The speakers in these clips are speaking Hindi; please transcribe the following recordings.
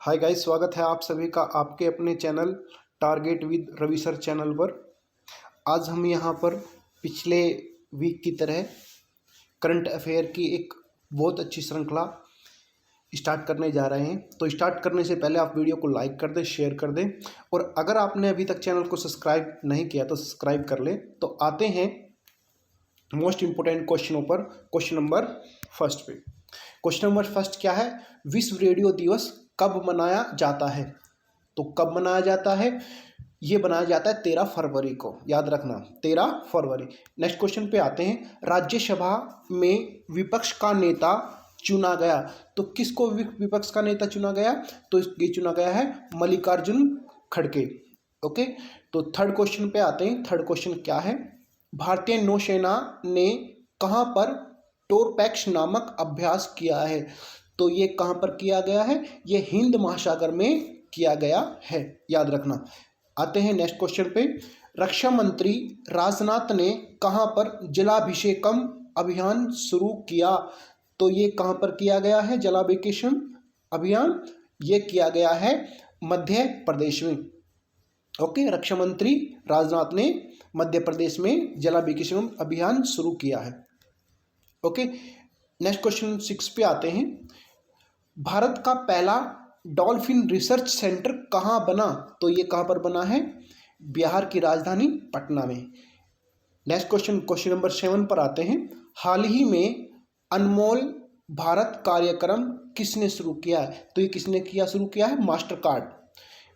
हाय गाइस, स्वागत है आप सभी का आपके अपने channel target with Ravi sir channel पर। आज हम यहाँ पर पिछले वीक की तरह करंट अफेयर की एक बहुत अच्छी श्रृंखला स्टार्ट करने जा रहे हैं। तो स्टार्ट करने से पहले आप वीडियो को लाइक कर दें, शेयर कर दें, और अगर आपने अभी तक चैनल को सब्सक्राइब नहीं किया तो सब्सक्राइब कर लें। तो आते हैं मोस्ट इम्पोर्टेंट क्वेश्चनों पर। क्वेश्चन नंबर फर्स्ट पे। क्वेश्चन नंबर फर्स्ट क्या है? विश्व रेडियो दिवस कब मनाया जाता है? तो कब मनाया जाता है? ये मनाया जाता है 13 फरवरी को, याद रखना 13 फरवरी। नेक्स्ट क्वेश्चन पे आते हैं। राज्यसभा में विपक्ष का नेता चुना गया, तो किसको विपक्ष का नेता चुना गया? तो ये चुना गया है मल्लिकार्जुन खड़गे। ओके, तो थर्ड क्वेश्चन पे आते हैं। थर्ड क्वेश्चन क्या है? भारतीय नौसेना ने कहाँ पर टोरपैक्स नामक अभ्यास किया है? तो ये कहाँ पर किया गया है? ये हिंद महासागर में किया गया है, याद रखना। आते हैं नेक्स्ट क्वेश्चन पे। रक्षा मंत्री राजनाथ ने कहाँ पर जलाभिषेकम अभियान शुरू किया? तो ये कहाँ पर किया गया है जलाभिषेकम अभियान? ये किया गया है मध्य प्रदेश में। ओके, रक्षा मंत्री राजनाथ ने मध्य प्रदेश में जलाभिषेकम अभियान शुरू किया है। ओके, नेक्स्ट क्वेश्चन 6 पे आते हैं। भारत का पहला डॉल्फिन रिसर्च सेंटर कहाँ बना? तो ये कहाँ पर बना है? बिहार की राजधानी पटना में। नेक्स्ट क्वेश्चन, क्वेश्चन नंबर 7 पर आते हैं। हाल ही में अनमोल भारत कार्यक्रम किसने शुरू किया है? तो ये किसने शुरू किया है?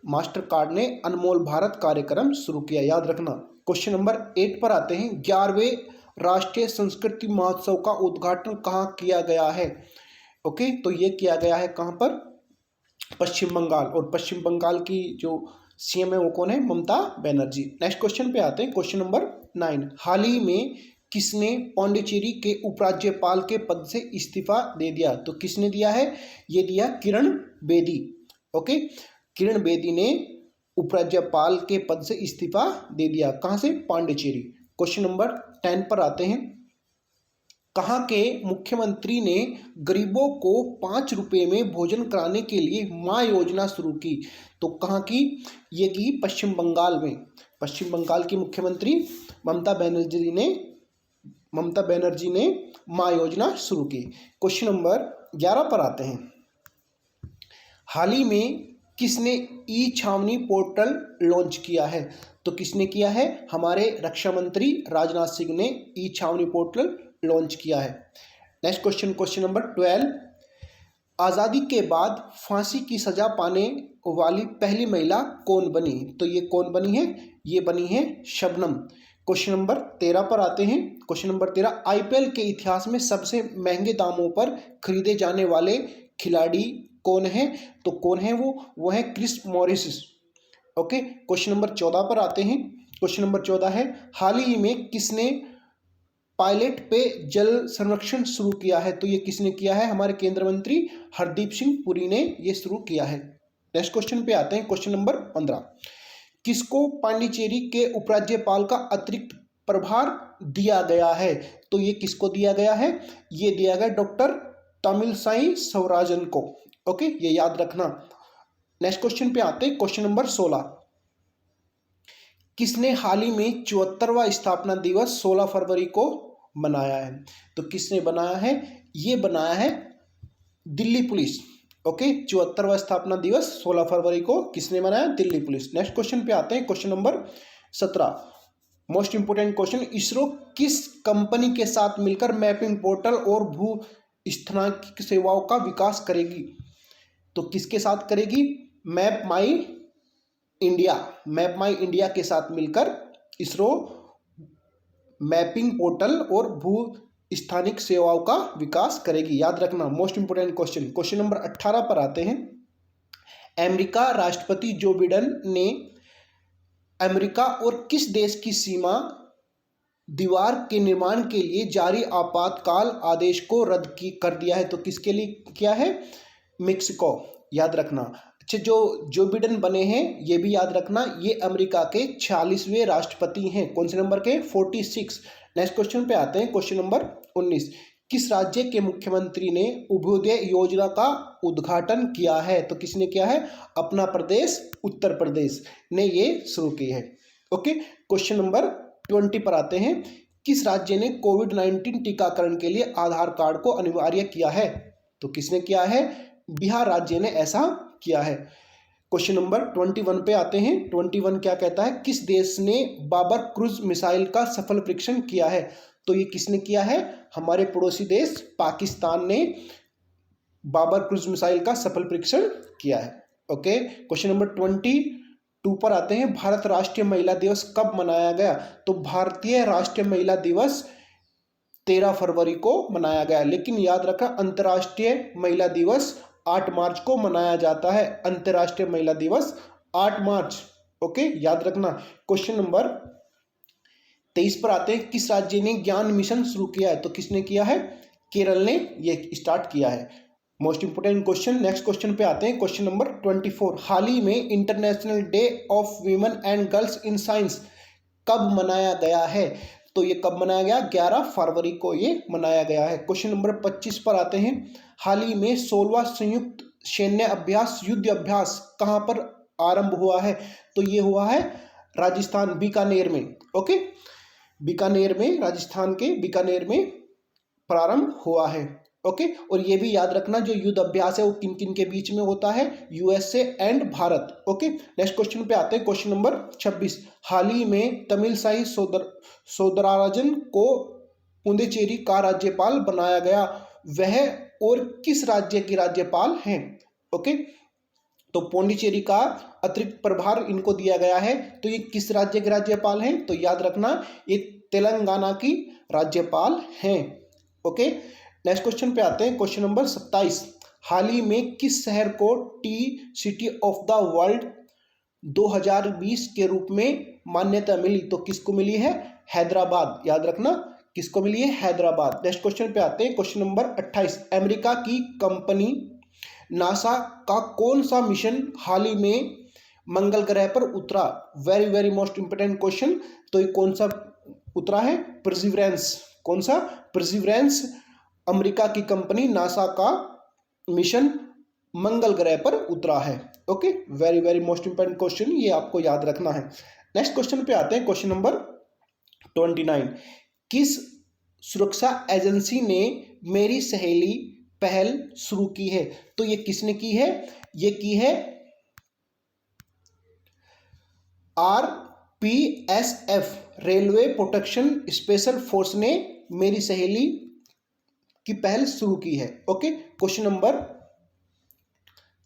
मास्टर कार्ड ने अनमोल भारत कार्यक्रम शुरू किया, याद रखना। क्वेश्चन नंबर 8 पर आते हैं। 11वें राष्ट्रीय संस्कृति महोत्सव का उद्घाटन कहाँ किया गया है? ओके, तो ये किया गया है कहाँ पर? पश्चिम बंगाल। और पश्चिम बंगाल की जो सीएम है वो कौन है? ममता बनर्जी। नेक्स्ट क्वेश्चन पे आते हैं। Question number 9। हाल ही में किसने पौंडीचेरी के उपराज्यपाल के पद से इस्तीफा दे दिया? तो किसने दिया है? ये दिया किरण बेदी। ओके, किरण बेदी ने उपराज्यपाल के पद से इस्तीफा दे दिया। कहाँ से? पांडिचेरी। क्वेश्चन नंबर 10 पर आते हैं। कहाँ के मुख्यमंत्री ने गरीबों को 5 रुपये में भोजन कराने के लिए माँ योजना शुरू की? तो कहाँ की? ये की पश्चिम बंगाल में। पश्चिम बंगाल की मुख्यमंत्री ममता बनर्जी ने माँ योजना शुरू की। क्वेश्चन नंबर 11 पर आते हैं। हाल ही में किसने ई छावनी पोर्टल लॉन्च किया है? तो किसने किया है? हमारे रक्षा मंत्री राजनाथ सिंह ने ई छावनी पोर्टल लॉन्च किया है। Next question, question number 12। आज़ादी के बाद फांसी की सजा पाने वाली पहली महिला कौन बनी? तो ये कौन बनी है? ये बनी है शबनम। क्वेश्चन नंबर 13 पर आते हैं। Question number 13। आईपीएल के इतिहास में सबसे महंगे दामों पर खरीदे जाने वाले खिलाड़ी कौन है? तो कौन है वो है Chris Morris. Okay, question number 14 पर आते हैं। क्वेश्चन नंबर 14 है। हाल ही में किसने पायलट पे जल संरक्षण शुरू किया है? तो ये किसने किया है? हमारे केंद्रीय मंत्री हरदीप सिंह पुरी ने ये शुरू किया है। नेक्स्ट क्वेश्चन पे आते हैं। Question number 15। किसको पांडिचेरी के उपराज्यपाल का अतिरिक्त प्रभार दिया गया है? तो ये किसको दिया गया है? ये दिया गया डॉक्टर तमिलसाई सौराजन को। ओके, ये याद रखना। नेक्स्ट क्वेश्चन पे आते हैं। Question number 16। किसने हाल ही में 74वां स्थापना दिवस 16 फरवरी को मनाया है? तो किसने बनाया है? ये बनाया है दिल्ली पुलिस। ओके, 74वां स्थापना दिवस 16 फरवरी को किसने मनाया? दिल्ली पुलिस। नेक्स्ट क्वेश्चन पे आते हैं। Question number 17। Most important question. ISRO किस कंपनी के साथ मिलकर मैपिंग पोर्टल और भू स्थानिक सेवाओं का विकास करेगी? तो किसके साथ करेगी? मैप माई इंडिया के साथ मिलकर इसरो मैपिंग पोर्टल और भू स्थानिक सेवाओं का विकास करेगी, याद रखना। Most important question. Question number 18 पर आते हैं। अमेरिका राष्ट्रपति जो बिडेन ने अमेरिका और किस देश की सीमा दीवार के निर्माण के लिए जारी आपातकाल आदेश को रद्द कर दिया है? तो किसके लिए किया है? मेक्सिको, याद रखना। अच्छा, जो बिडेन बने हैं ये भी याद रखना, ये अमेरिका के 46वें राष्ट्रपति हैं। कौन से नंबर के? 46। नेक्स्ट क्वेश्चन पे आते हैं। Question number 19। किस राज्य के मुख्यमंत्री ने उभयोदय योजना का उद्घाटन किया है? तो किसने किया है? अपना प्रदेश उत्तर प्रदेश ने ये शुरू की है। ओके, क्वेश्चन नंबर 20 पर आते हैं। किस राज्य ने कोविड-19 टीकाकरण के लिए आधार कार्ड को अनिवार्य किया है? तो किसने किया है? बिहार राज्य ने ऐसा किया है। क्वेश्चन नंबर 21 पे आते हैं। 21 क्या कहता है? किस देश ने बाबर क्रूज मिसाइल का सफल परीक्षण किया है? तो ये किसने किया है? हमारे पड़ोसी देश पाकिस्तान ने बाबर क्रूज मिसाइल का सफल परीक्षण किया है। ओके, क्वेश्चन नंबर 22 पर आते हैं। भारत राष्ट्रीय महिला दिवस कब मनाया गया? तो भारतीय राष्ट्रीय महिला दिवस 13 फरवरी को मनाया गया, लेकिन याद रखा अंतर्राष्ट्रीय महिला दिवस 8 मार्च को मनाया जाता है। अंतर्राष्ट्रीय महिला दिवस 8 मार्च। ओके, याद रखना। क्वेश्चन नंबर 23 पर आते हैं। किस राज्य ने ज्ञान मिशन शुरू किया है? तो किसने किया है? केरल ने ये स्टार्ट किया है। Most important question. Next question पे आते हैं। Question number 24। हाल ही में international day of women and girls in science कब मनाया गया है? तो ये कब मनाया गया? 11 फरवरी को ये मनाया गया है। क्वेश्चन नंबर 25 पर आते हैं। हाल ही में 16वां संयुक्त सैन्य अभ्यास युद्ध अभ्यास कहाँ पर आरंभ हुआ है? तो ये हुआ है राजस्थान बीकानेर में। ओके, बीकानेर में, राजस्थान के बीकानेर में प्रारंभ हुआ है। ओके, और ये भी याद रखना जो युद्ध अभ्यास है वो किन किन के बीच में होता है? USA and Bharat. Okay, next question पे आते हैं। Question number 26। हाल ही में तमिलसाई सौंदरराजन को पुडुचेरी का राज्यपाल बनाया गया, वह और किस राज्य के राज्यपाल हैं? ओके, तो पुडुचेरी का अतिरिक्त प्रभार इनको दिया गया है। तो ये किस राज्य के राज्यपाल हैं? तो याद रखना ये तेलंगाना की राज्यपाल हैं। ओके, नेक्स्ट क्वेश्चन पे आते हैं। Question number 27। हाल ही में किस शहर को T city of the world 2020 के रूप में मान्यता मिली? तो किसको मिली है? हैदराबाद। याद रखना किसको मिली है? हैदराबाद। नेक्स्ट क्वेश्चन पे आते हैं। Question number 28। अमेरिका की कंपनी नासा का कौन सा मिशन हाल ही में मंगल ग्रह पर उतरा? Very very most important question. तो ये कौन सा उतरा है? परसिवरेंस। कौन सा? परसिवरेंस। अमेरिका की कंपनी नासा का मिशन मंगल ग्रह पर उतरा है। Okay, very very most important question, ये आपको याद रखना है। नेक्स्ट क्वेश्चन पे आते हैं। Question number 29। किस सुरक्षा एजेंसी ने मेरी सहेली पहल शुरू की है? तो ये किसने की है? ये की है RPSF, railway protection special force ने मेरी सहेली की पहल शुरू की है। ओके, क्वेश्चन नंबर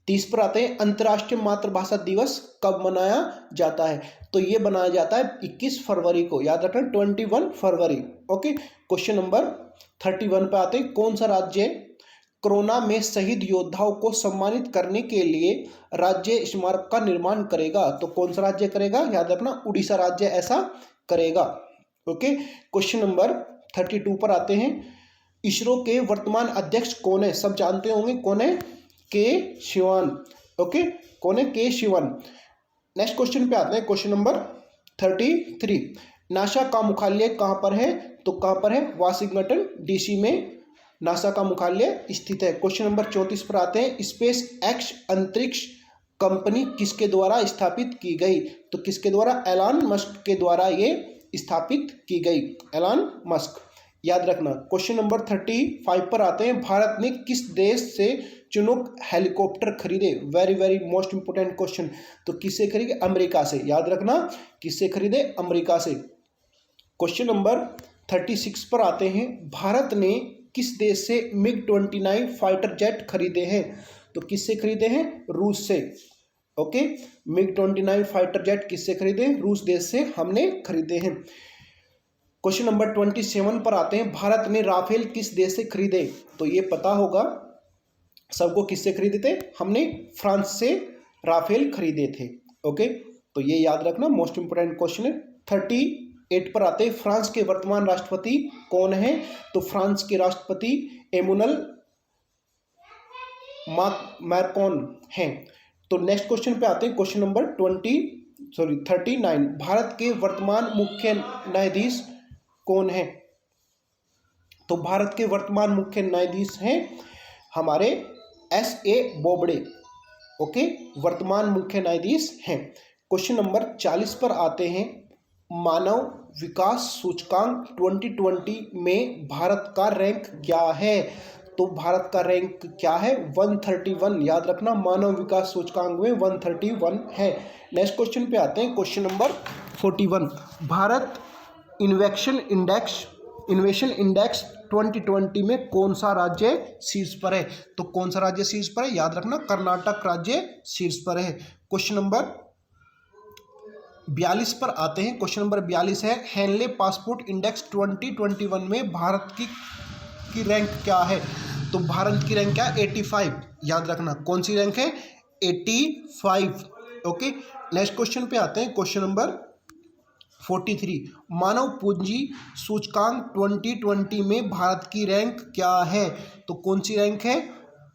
30 पर आते हैं। अंतर्राष्ट्रीय मातृभाषा दिवस कब मनाया जाता है? तो ये मनाया जाता है 21 फरवरी को। याद रखना 21 फरवरी। ओके, क्वेश्चन नंबर 31 पे आते हैं। कौन सा राज्य कोरोना में शहीद योद्धाओं को सम्मानित करने के लिए राज्य स्मारक का निर्माण करेगा? तो कौन सा राज्य करेगा? याद रखना उड़ीसा राज्य ऐसा करेगा। ओके, क्वेश्चन नंबर 32 पर आते हैं। इसरो के वर्तमान अध्यक्ष कौन है? सब जानते होंगे कौन है? के शिवन। ओके, कौन है? के शिवन। नेक्स्ट क्वेश्चन पे आते हैं। Question number 33। नासा का मुख्यालय कहां पर है? तो कहां पर है? वाशिंगटन डीसी में नासा का मुख्यालय स्थित है। क्वेश्चन नंबर 34 पर आते हैं। स्पेस एक्स अंतरिक्ष कंपनी किसके द्वारा स्थापित की गई? तो किसके द्वारा? एलन मस्क के द्वारा ये स्थापित की गई। एलन मस्क, याद रखना। क्वेश्चन नंबर 35 पर आते हैं। भारत ने किस देश से चिनूक हेलीकॉप्टर खरीदे? Very very most important question. तो किससे खरीदे? अमेरिका से। याद रखना किससे खरीदे? अमेरिका से। क्वेश्चन नंबर 36 पर आते हैं। भारत ने किस देश से MiG-29 फाइटर जेट खरीदे हैं? तो किससे खरीदे हैं? रूस से। ओके, MiG-29 फाइटर जेट किससे खरीदे? रूस देश से हमने खरीदे हैं। क्वेश्चन नंबर 27 पर आते हैं। भारत ने राफेल किस देश से खरीदे? तो ये पता होगा सबको, किससे खरीदे थे? हमने फ्रांस से राफेल खरीदे थे। ओके, तो ये याद रखना, मोस्ट इंपोर्टेंट क्वेश्चन है। 38 पर आते हैं। फ्रांस के वर्तमान राष्ट्रपति कौन है? तो फ्रांस के राष्ट्रपति एमुनल मैक्रोन हैं। तो नेक्स्ट क्वेश्चन पे आते हैं। Question number 39। भारत के वर्तमान मुख्य न्यायाधीश कौन है? तो भारत के वर्तमान मुख्य न्यायाधीश हैं हमारे S.A. बोबड़े। ओके, वर्तमान मुख्य न्यायाधीश हैं। क्वेश्चन नंबर 40 पर आते हैं। मानव विकास सूचकांक 2020 में भारत का रैंक क्या है? तो भारत का रैंक क्या है? 131। याद रखना, मानव विकास सूचकांक में 131 है। नेक्स्ट क्वेश्चन पे आते हैं। Question number 41। भारत इन्वेक्शन इंडेक्स 2020 में कौन सा राज्य शीर्ष पर है? तो कौन सा राज्य शीर्ष पर है? याद रखना, कर्नाटक राज्य शीर्ष पर है। क्वेश्चन नंबर 42 पर आते हैं। क्वेश्चन नंबर 42 है, हेनले पासपोर्ट इंडेक्स 2021 में भारत की रैंक क्या है? तो भारत की रैंक क्या है? 85। याद रखना, कौन सी रैंक है? 85। ओके, नेक्स्ट क्वेश्चन पे आते हैं। Question number 43। मानव पूंजी सूचकांक 2020 में भारत की रैंक क्या है? तो कौन सी रैंक है?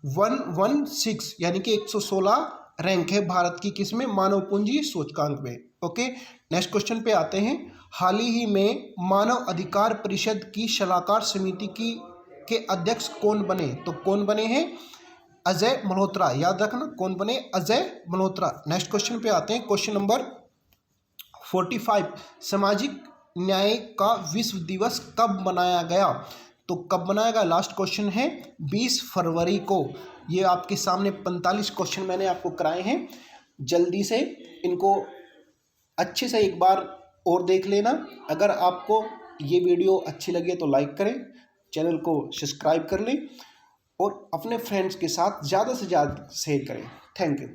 116, यानी कि 116 रैंक है भारत की, किसमें? मानव पूंजी सूचकांक में। ओके, नेक्स्ट क्वेश्चन पे आते हैं। हाल ही में मानव अधिकार परिषद की सलाहकार समिति के अध्यक्ष कौन बने? तो कौन बने हैं? अजय मल्होत्रा। याद रखना, कौन बने? अजय मल्होत्रा। नेक्स्ट क्वेश्चन पे आते हैं। Question number 45। सामाजिक न्याय का विश्व दिवस कब मनाया गया? तो कब मनाया गया? लास्ट क्वेश्चन है 20 फरवरी को। ये आपके सामने 45 क्वेश्चन मैंने आपको कराए हैं। जल्दी से इनको अच्छे से एक बार और देख लेना। अगर आपको ये वीडियो अच्छी लगे तो लाइक करें, चैनल को सब्सक्राइब कर लें और अपने फ्रेंड्स के साथ ज़्यादा से ज़्यादा शेयर करें। Thank you.